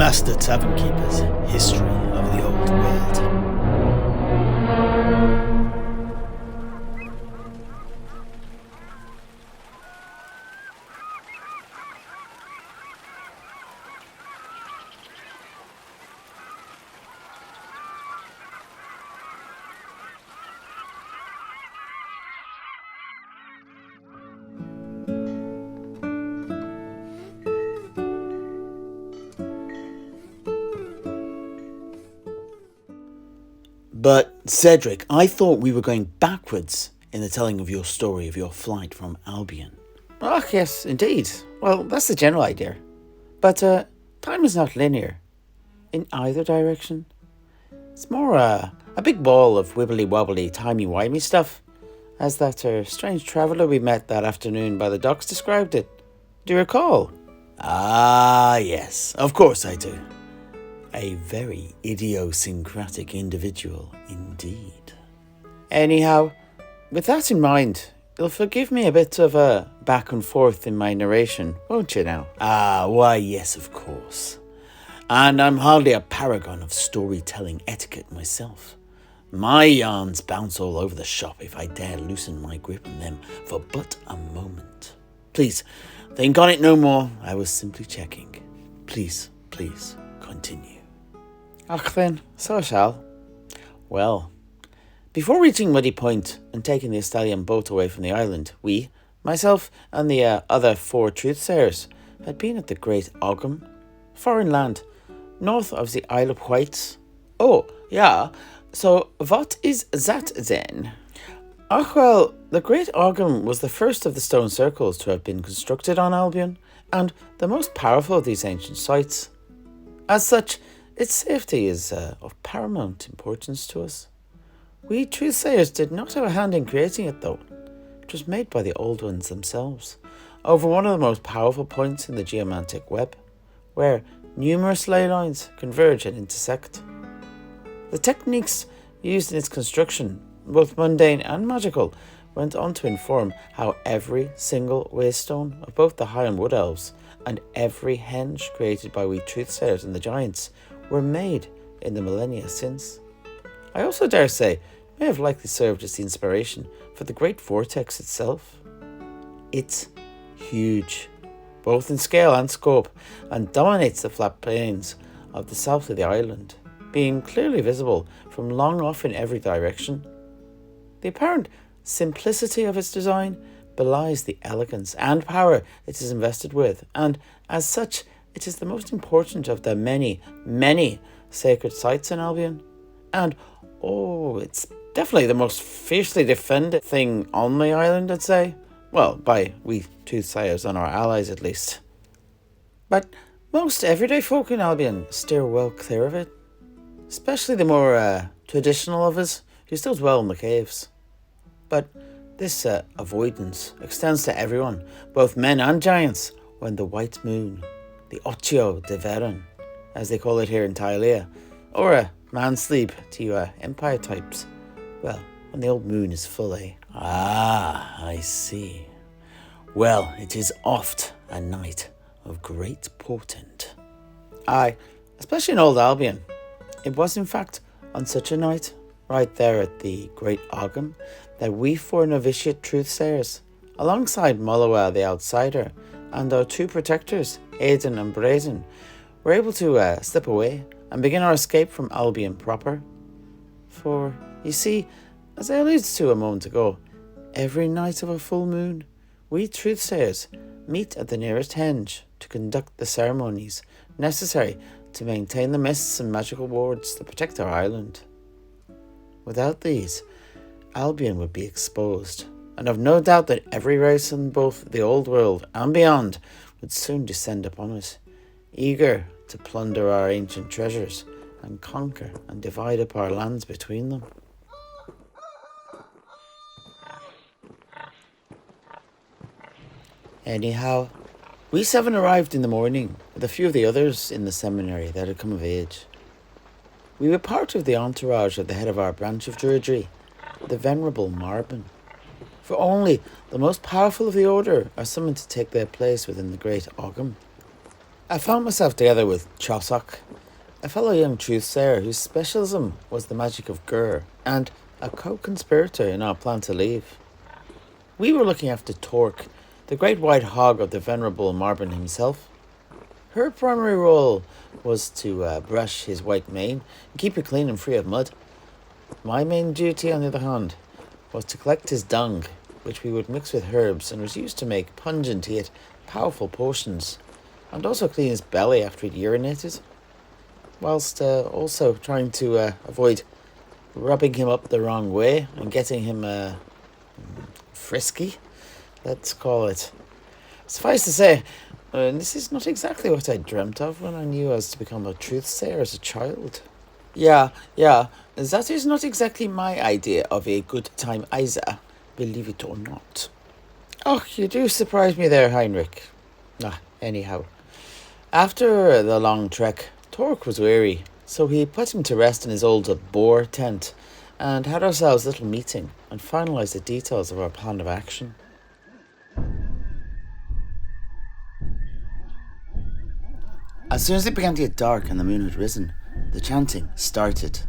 Master Tavern Keeper's History of the Old World. But, Sedrik, I thought we were going backwards in the telling of your story of your flight from Albion. Oh, yes, indeed. Well, that's the general idea. But time is not linear in either direction. It's more a big ball of wibbly-wobbly, timey-wimey stuff, as that strange traveller we met that afternoon by the docks described it. Do you recall? Ah, yes, of course I do. A very idiosyncratic individual indeed. Anyhow, with that in mind, you'll forgive me a bit of a back and forth in my narration, won't you now? Ah, why yes, of course. And I'm hardly a paragon of storytelling etiquette myself. My yarns bounce all over the shop if I dare loosen my grip on them for but a moment. Please, think on it no more. I was simply checking. Please, continue. Och then, so I shall. Well, before reaching Muddy Point and taking the Estalian boat away from the island, we, myself and the other 4 Truthsayers, had been at the Great Ogham, foreign land, north of the Isle of Wight. Oh, yeah, so what is that then? Och well, the Great Ogham was the first of the stone circles to have been constructed on Albion, and the most powerful of these ancient sites. As such, its safety is of paramount importance to us. We Truthsayers did not have a hand in creating it though. It was made by the Old Ones themselves, over one of the most powerful points in the geomantic web, where numerous ley lines converge and intersect. The techniques used in its construction, both mundane and magical, went on to inform how every single waystone of both the High and Wood Elves and every henge created by we Truthsayers and the Giants were made in the millennia since. I also dare say may have likely served as the inspiration for the Great Vortex itself. It's huge, both in scale and scope, and dominates the flat plains of the south of the island, being clearly visible from long off in every direction. The apparent simplicity of its design belies the elegance and power it is invested with, and as such it is the most important of the many, many sacred sites in Albion. And, it's definitely the most fiercely defended thing on the island, I'd say. Well, by we Truthsayers and our allies at least. But most everyday folk in Albion steer well clear of it, especially the more traditional of us who still dwell in the caves. But this avoidance extends to everyone, both men and giants, when the white moon, the Occhio de Veron, as they call it here in Tilea, or a mansleep to you empire types. Well, when the old moon is full, eh? Ah, I see. Well, it is oft a night of great portent. Aye, especially in old Albion. It was in fact on such a night, right there at the Great Ogham, that we 4 novitiate Truthsayers, alongside Maoláin the Outsider, and our 2 protectors, Aidan and Brazen, were able to slip away and begin our escape from Albion proper. For, you see, as I alluded to a moment ago, every night of a full moon, we Truthsayers meet at the nearest henge to conduct the ceremonies necessary to maintain the mists and magical wards that protect our island. Without these, Albion would be exposed, and I've no doubt that every race in both the old world and beyond would soon descend upon it, eager to plunder our ancient treasures and conquer and divide up our lands between them. Anyhow, we 7 arrived in the morning with a few of the others in the seminary that had come of age. We were part of the entourage of the head of our branch of Druidry, the Venerable Marbon, for only the most powerful of the order are summoned to take their place within the Great Ogham. I found myself together with Chosok, a fellow young truthsayer whose specialism was the magic of Gur, and a co-conspirator in our plan to leave. We were looking after Torque, the great white hog of the venerable Marbin himself. Her primary role was to brush his white mane and keep it clean and free of mud. My main duty, on the other hand, was to collect his dung, which we would mix with herbs and was used to make pungent yet powerful potions, and also clean his belly after he'd urinated, whilst also trying to avoid rubbing him up the wrong way and getting him frisky, let's call it. Suffice to say, this is not exactly what I dreamt of when I knew I was to become a truthsayer as a child. Yeah, that is not exactly my idea of a good time either, believe it or not. Oh, you do surprise me there, Heinrich. Anyhow. After the long trek, Torque was weary, so he put him to rest in his old boar tent and had ourselves a little meeting and finalised the details of our plan of action. As soon as it began to get dark and the moon had risen, the chanting started.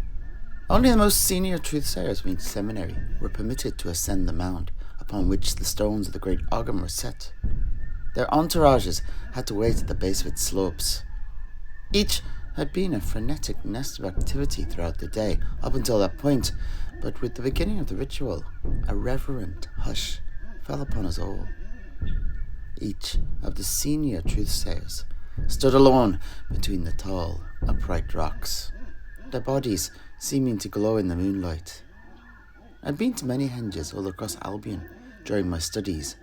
Only the most senior truthsayers from each seminary were permitted to ascend the mound upon which the stones of the Great Ogham were set. Their entourages had to wait at the base of its slopes. Each had been a frenetic nest of activity throughout the day up until that point, but with the beginning of the ritual, a reverent hush fell upon us all. Each of the senior truthsayers stood alone between the tall, upright rocks, their bodies seeming to glow in the moonlight. I'd been to many henges all across Albion during my studies,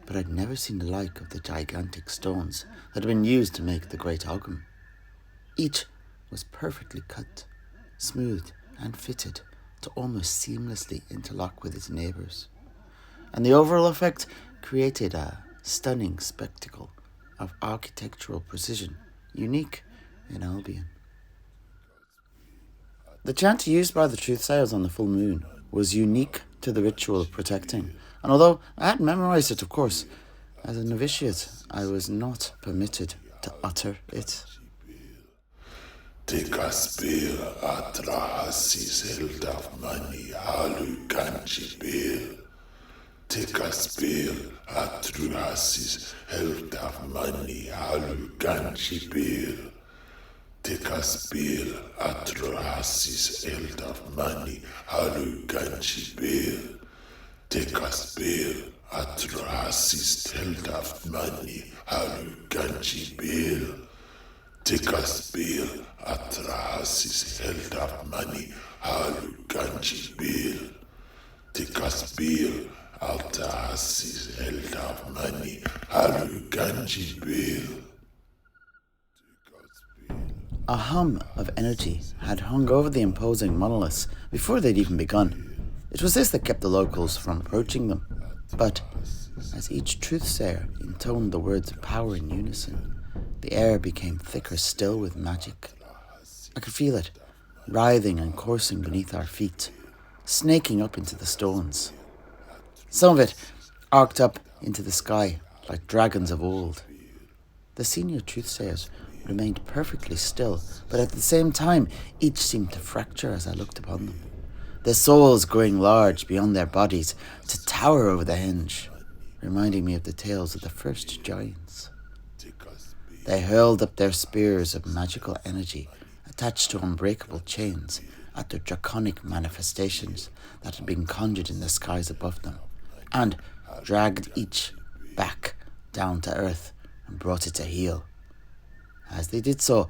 but I'd never seen the like of the gigantic stones that had been used to make the Great Ogham. Each was perfectly cut, smooth and fitted to almost seamlessly interlock with its neighbours, and the overall effect created a stunning spectacle of architectural precision unique in Albion. The chant used by the Truthsayers on the full moon was unique to the ritual of protecting, and although I had memorised it, of course, as a novitiate I was not permitted to utter it. Tekaspil atrahasis eldaf mani halu kanchipil. Tekaspil atruhasis eldaf mani halu kanchipil. Tekaspil atruhasis eldaf mani halu kanchipil. Tekaspil atruhasis eldaf mani halu kanchipil. Tekaspil atrahasis eldaf mani halu kanchipil. Tekaspil atrahasis eldaf mani halu kanchipil. A hum of energy had hung over the imposing monoliths before they'd even begun. It was this that kept the locals from approaching them. But as each truthsayer intoned the words of power in unison, the air became thicker still with magic. I could feel it, writhing and coursing beneath our feet, snaking up into the stones. Some of it arced up into the sky like dragons of old. The senior truthsayers remained perfectly still, but at the same time each seemed to fracture as I looked upon them, their souls growing large beyond their bodies to tower over the henge, reminding me of the tales of the first giants. They hurled up their spears of magical energy attached to unbreakable chains at the draconic manifestations that had been conjured in the skies above them, and dragged each back down to earth and brought it to heel. As they did so,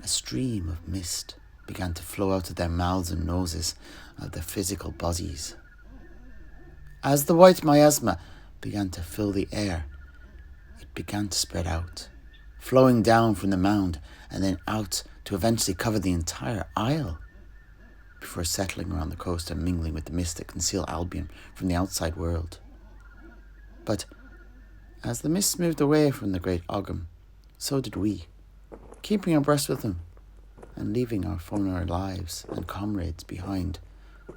a stream of mist began to flow out of their mouths and noses of their physical bodies. As the white miasma began to fill the air, it began to spread out, flowing down from the mound and then out to eventually cover the entire isle, before settling around the coast and mingling with the mist that concealed Albion from the outside world. But as the mist moved away from the Great Ogham, so did we, keeping abreast with them and leaving our former lives and comrades behind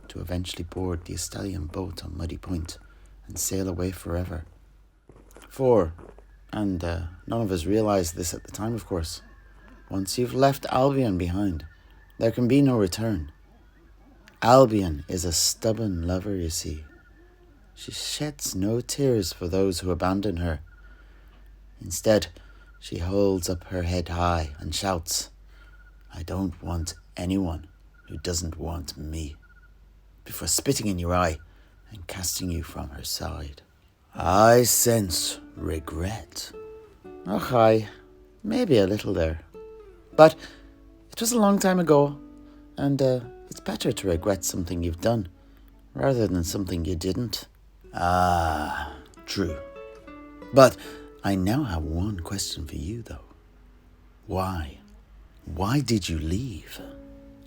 to eventually board the Estalian boat on Muddy Point and sail away forever. For, And none of us realised this at the time, of course. Once you've left Albion behind, there can be no return. Albion is a stubborn lover, you see. She sheds no tears for those who abandon her. Instead, she holds up her head high and shouts, "I don't want anyone who doesn't want me," before spitting in your eye and casting you from her side. I sense regret. Oh, aye, maybe a little there. But it was a long time ago, and it's better to regret something you've done rather than something you didn't. Ah, true. But I now have one question for you, though. Why? Why did you leave?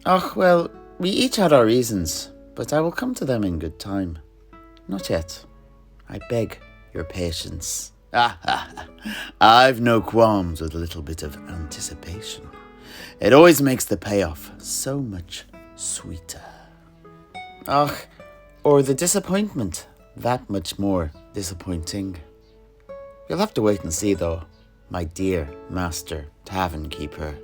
Oh, well, we each had our reasons, but I will come to them in good time. Not yet. I beg your patience. I've no qualms with a little bit of anticipation. It always makes the payoff so much sweeter. Or the disappointment that much more disappointing. You'll have to wait and see, though, my dear Master Tavern Keeper.